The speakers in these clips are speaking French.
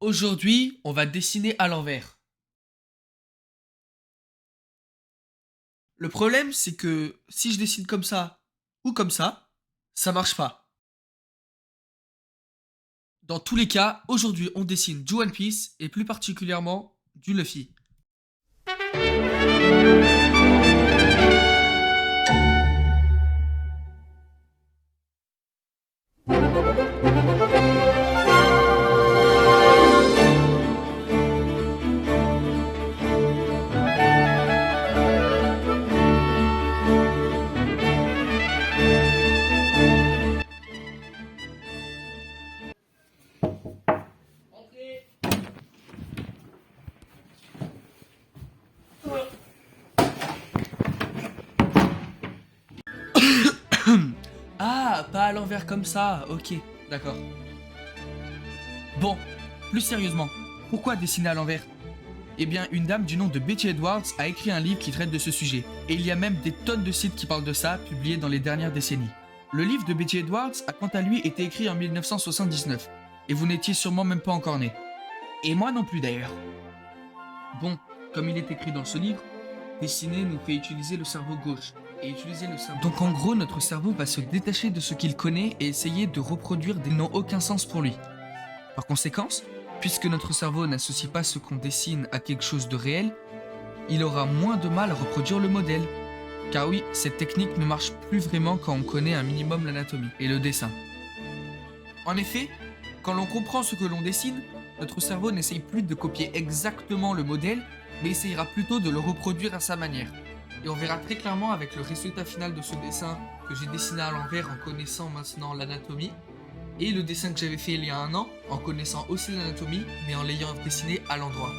Aujourd'hui, on va dessiner à l'envers. Le problème, c'est que si je dessine comme ça ou comme ça marche pas. Dans tous les cas, aujourd'hui, on dessine du One Piece et plus particulièrement du Luffy. Ah, pas à l'envers comme ça, ok, d'accord. Bon, plus sérieusement, pourquoi dessiner à l'envers? Eh bien, une dame du nom de Betty Edwards a écrit un livre qui traite de ce sujet, et il y a même des tonnes de sites qui parlent de ça, publiés dans les dernières décennies. Le livre de Betty Edwards a quant à lui été écrit en 1979, et vous n'étiez sûrement même pas encore né. Et moi non plus d'ailleurs. Bon, comme il est écrit dans ce livre, dessiner nous fait utiliser le cerveau gauche, et utiliser le cerveau... Donc en gros, notre cerveau va se détacher de ce qu'il connaît et essayer de reproduire des n'ont aucun sens pour lui. Par conséquent, puisque notre cerveau n'associe pas ce qu'on dessine à quelque chose de réel, il aura moins de mal à reproduire le modèle. Car oui, cette technique ne marche plus vraiment quand on connaît un minimum l'anatomie et le dessin. En effet, quand l'on comprend ce que l'on dessine, notre cerveau n'essaye plus de copier exactement le modèle, mais essayera plutôt de le reproduire à sa manière. Et on verra très clairement avec le résultat final de ce dessin que j'ai dessiné à l'envers en connaissant maintenant l'anatomie, et le dessin que j'avais fait il y a un an, en connaissant aussi l'anatomie, mais en l'ayant dessiné à l'endroit.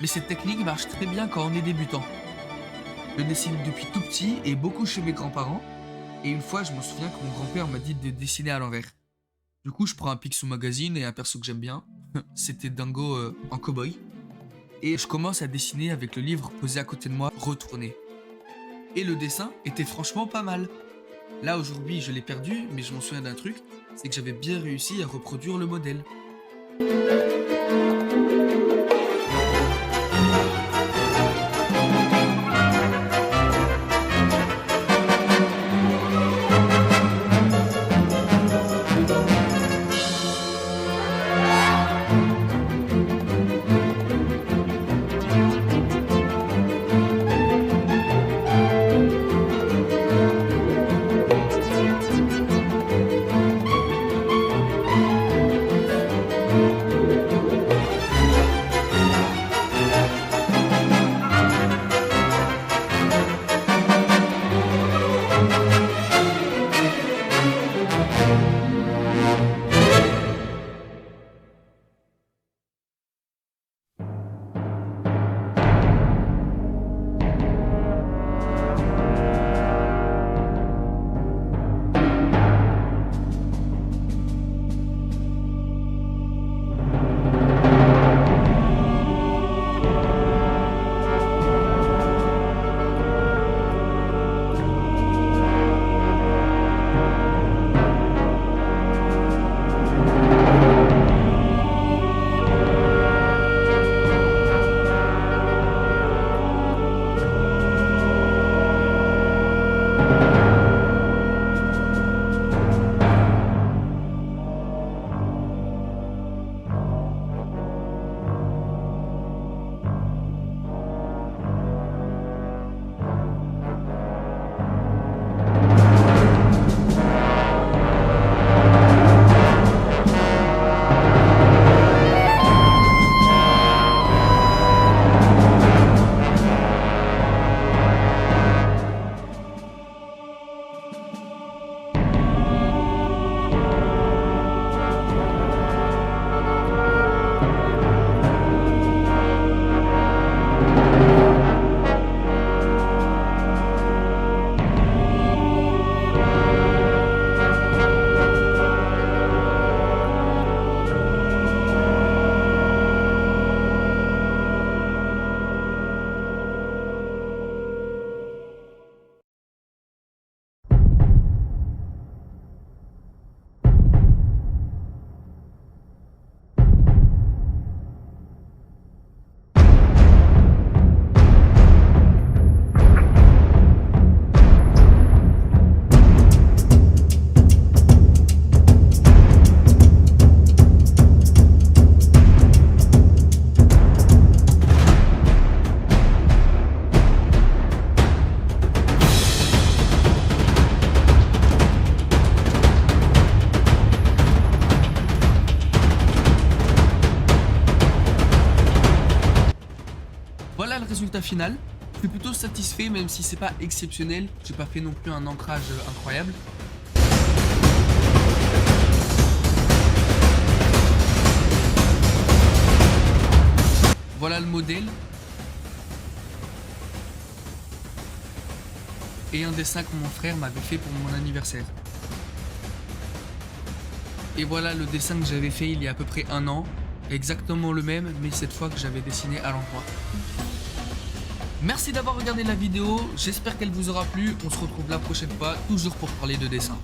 Mais cette technique marche très bien quand on est débutant. Je dessine depuis tout petit et beaucoup chez mes grands-parents, et une fois je me souviens que mon grand-père m'a dit de dessiner à l'envers. Du coup je prends un Picsou Magazine et un perso que j'aime bien, c'était Dingo en cow-boy, et je commence à dessiner avec le livre posé à côté de moi, retourné. Et le dessin était franchement pas mal. Là aujourd'hui je l'ai perdu, mais je m'en souviens d'un truc, c'est que j'avais bien réussi à reproduire le modèle. le résultat final. Je suis plutôt satisfait, même si c'est pas exceptionnel. J'ai pas fait non plus un ancrage incroyable. Voilà le modèle. Et un dessin que mon frère m'avait fait pour mon anniversaire. Et voilà le dessin que j'avais fait il y a à peu près un an. Exactement le même, mais cette fois que j'avais dessiné à l'endroit. Merci d'avoir regardé la vidéo, j'espère qu'elle vous aura plu. On se retrouve la prochaine fois, toujours pour parler de dessin.